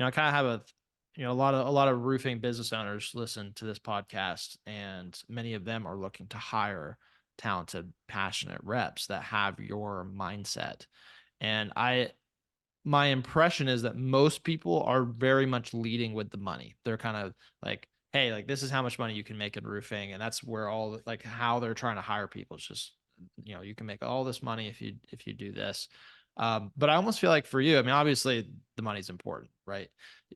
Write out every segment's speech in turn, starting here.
I kind of have a lot of roofing business owners listen to this podcast, and many of them are looking to hire talented, passionate reps that have your mindset. And my impression is that most people are very much leading with the money. They're kind of like, hey, like this is how much money you can make in roofing, and that's where all like how they're trying to hire people. It's just, you can make all this money if you do this. But I almost feel like for you, I mean, obviously the money's important, right?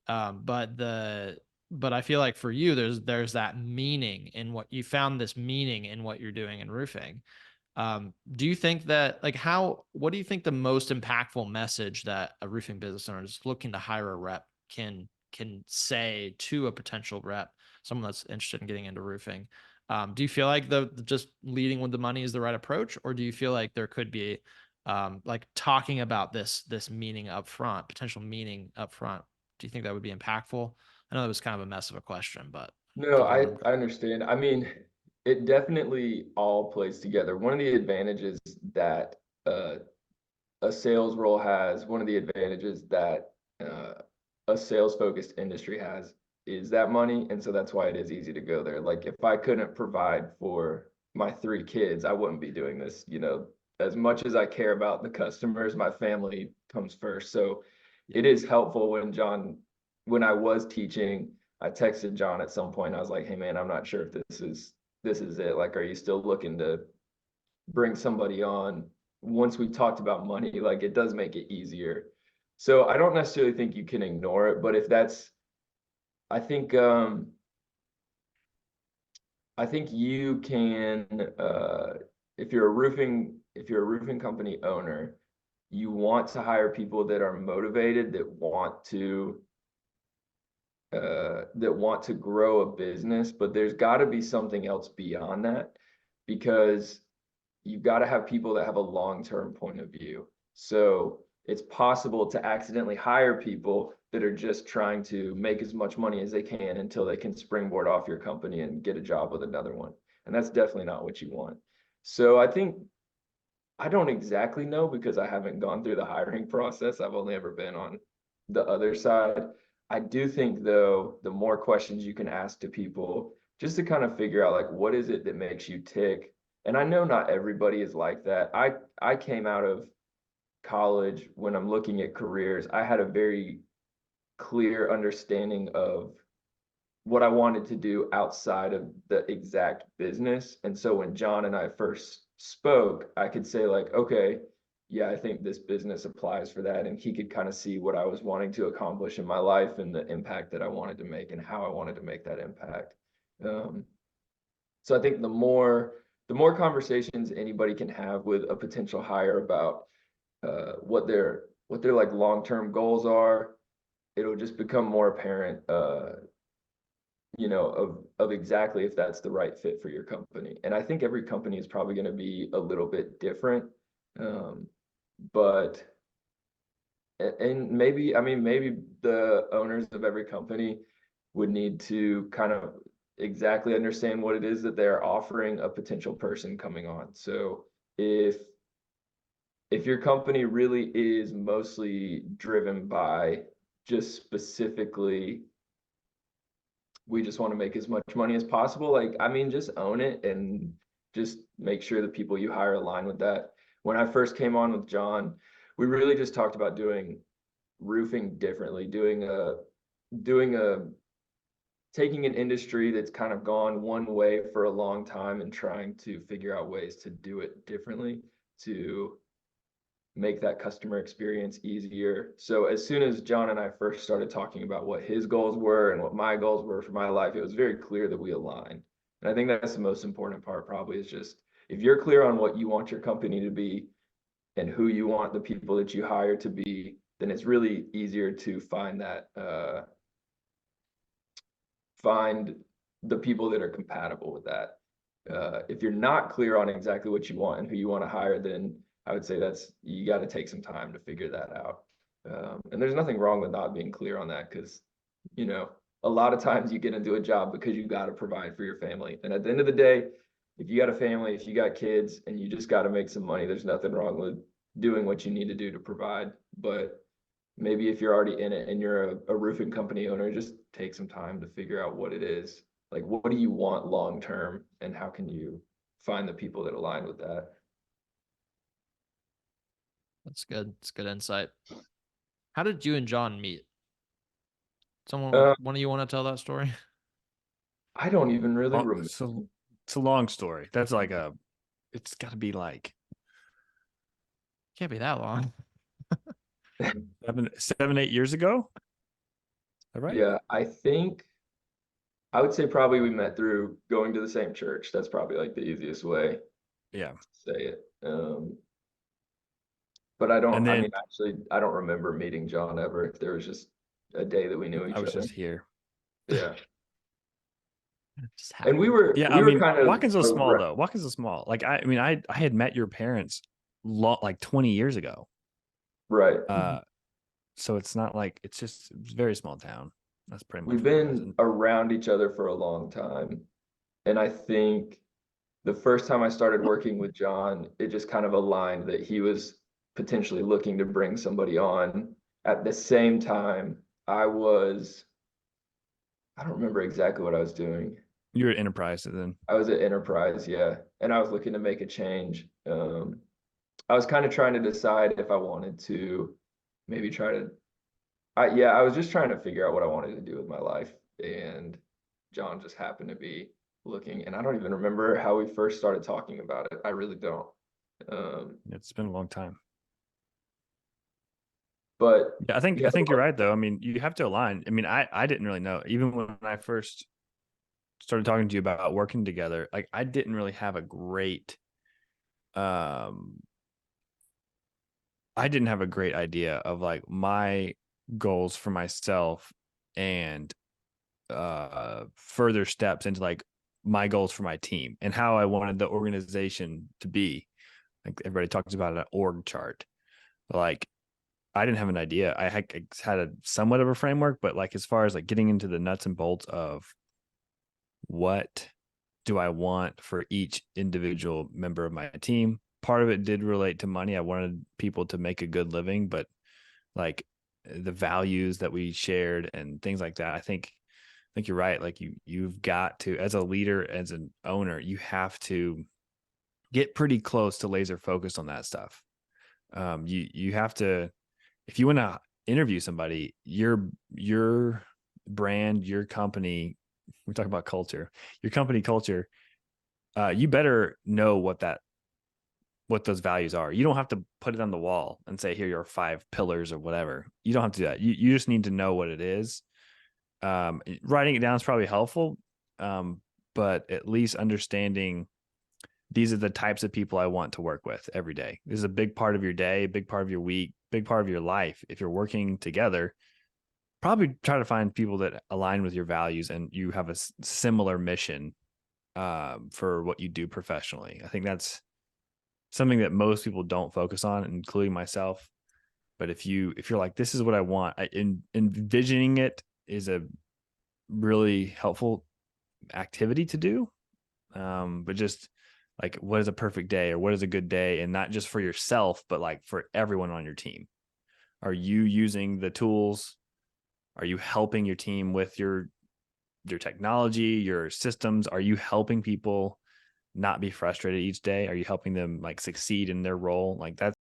But I feel like for you, there's that meaning in what you found, this meaning in what you're doing in roofing. Do you think that like what do you think the most impactful message that a roofing business owner is looking to hire a rep can say to a potential rep, someone that's interested in getting into roofing? Do you feel like the just leading with the money is the right approach, or do you feel like there could be like talking about this meaning up front, potential meaning up front? Do you think that would be impactful? I know that was kind of a mess of a question, but do No, you get what I I'm I understand. I mean, it definitely all plays together. One of the advantages that uh, a sales role has, one of the advantages that uh, a sales focused industry has is that money. And so that's why it is easy to go there. Like if I couldn't provide for my three kids, I wouldn't be doing this. As much as I care about the customers, my family comes first. So Yeah. it is helpful when I was teaching, I texted John at some point. I was like, hey man, I'm not sure if this is it. Like, are you still looking to bring somebody on? Once we talked about money, like it does make it easier. So I don't necessarily think you can ignore it, but if that's, I think, I think you can, if you're a roofing company owner, you want to hire people that are motivated, that want to grow a business, but there's got to be something else beyond that because you've got to have people that have a long-term point of view. So it's possible to accidentally hire people that are just trying to make as much money as they can until they can springboard off your company and get a job with another one. And that's definitely not what you want. So I think I don't exactly know because I haven't gone through the hiring process. I've only ever been on the other side. I do think though, the more questions you can ask to people, just to kind of figure out like what is it that makes you tick. And I know not everybody is like that. I came out of college when I'm looking at careers, I had a very clear understanding of what I wanted to do outside of the exact business. And so when John and I first spoke, I could say like, okay, yeah, I think this business applies for that. And he could kind of see what I was wanting to accomplish in my life and the impact that I wanted to make and how I wanted to make that impact. Um, so I think the more conversations anybody can have with a potential hire about what their like long-term goals are, it'll just become more apparent of exactly if that's the right fit for your company. And I think every company is probably going to be a little bit different. Um, but and maybe, I mean, maybe the owners of every company would need to kind of exactly understand what it is that they're offering a potential person coming on. So if your company really is mostly driven by just specifically we just want to make as much money as possible. Like, I mean, just own it and just make sure the people you hire align with that. When I first came on with John, we really just talked about doing roofing differently, doing a taking an industry that's kind of gone one way for a long time and trying to figure out ways to do it differently to make that customer experience easier. So as soon as John and I first started talking about what his goals were and what my goals were for my life, it was very clear that we aligned. And I think that's the most important part probably is just if you're clear on what you want your company to be and who you want the people that you hire to be, then it's really easier to find the people that are compatible with that. If you're not clear on exactly what you want and who you want to hire, then I would say you got to take some time to figure that out. And there's nothing wrong with not being clear on that because, you know, a lot of times you get into a job because you got to provide for your family. And at the end of the day, if you got a family, if you got kids and you just got to make some money, there's nothing wrong with doing what you need to do to provide. But maybe if you're already in it and you're a roofing company owner, just take some time to figure out what it is. Like, what do you want long term, and how can you find the people that align with that? That's good. It's good insight. How did you and John meet? Uh, One of you want to tell that story? I don't even really Long, remember. so it's a long story. That's like it's got to be like Can't be that long. 7, 8 years ago. Is that right? Yeah, I would say probably we met through going to the same church. That's probably like the easiest way Yeah. to say it. But I don't, And I then mean, actually, I don't remember meeting John ever. There was just a day that we knew I each was other. just here. Yeah. Just And we happened. were, Yeah, I we were mean, kind of, Watkinsville's small though. Watkinsville's small. Like I mean, I had met your parents like 20 years ago. right. So it's not like it's a very small town. That's pretty much We've what it is. been around each other for a long time. And I think the first time I started working with John, it just kind of aligned that he was potentially looking to bring somebody on. At the same time, I don't remember exactly what I was doing. You're at Enterprise then. I was at Enterprise, yeah, and I was looking to make a change. I was kind of trying to decide if I wanted to maybe try to, yeah, I was just trying to figure out what I wanted to do with my life, and John just happened to be looking, and I don't even remember how we first started talking about it. I really don't. It's been a long time. But Yeah, yeah, I think you're right though. I mean, you have to align. I mean, I didn't really know. Even when I first started talking to you about working together, like I didn't really have a great um I didn't have a great idea of like my goals for myself and further steps into like my goals for my team and how I wanted the organization to be. Like everybody talks about an org chart. Like I didn't have an idea. I had a somewhat of a framework, but like as far as like getting into the nuts and bolts of what do I want for each individual member of my team, part of it did relate to money. I wanted people to make a good living, but like the values that we shared and things like that, I think you're right. Like you've got to, as a leader, as an owner, you have to get pretty close to laser focused on that stuff. You have to, if you want to interview somebody, your brand, your company, we talk about culture, your company culture, you better know what those values are. You don't have to put it on the wall and say, here are your 5 pillars or whatever. You don't have to do that. You just need to know what it is. Writing it down is probably helpful. But at least understanding these are the types of people I want to work with every day. This is a big part of your day, a big part of your week, big part of your life. If you're working together, probably try to find people that align with your values and you have a similar mission for what you do professionally. I think that's something that most people don't focus on, including myself. But if you're like, this is what I want, envisioning it is a really helpful activity to do. But just like, what is a perfect day or what is a good day? And not just for yourself, but like for everyone on your team. Are you using the tools? Are you helping your team with your technology, your systems? Are you helping people not be frustrated each day? Are you helping them like succeed in their role? Like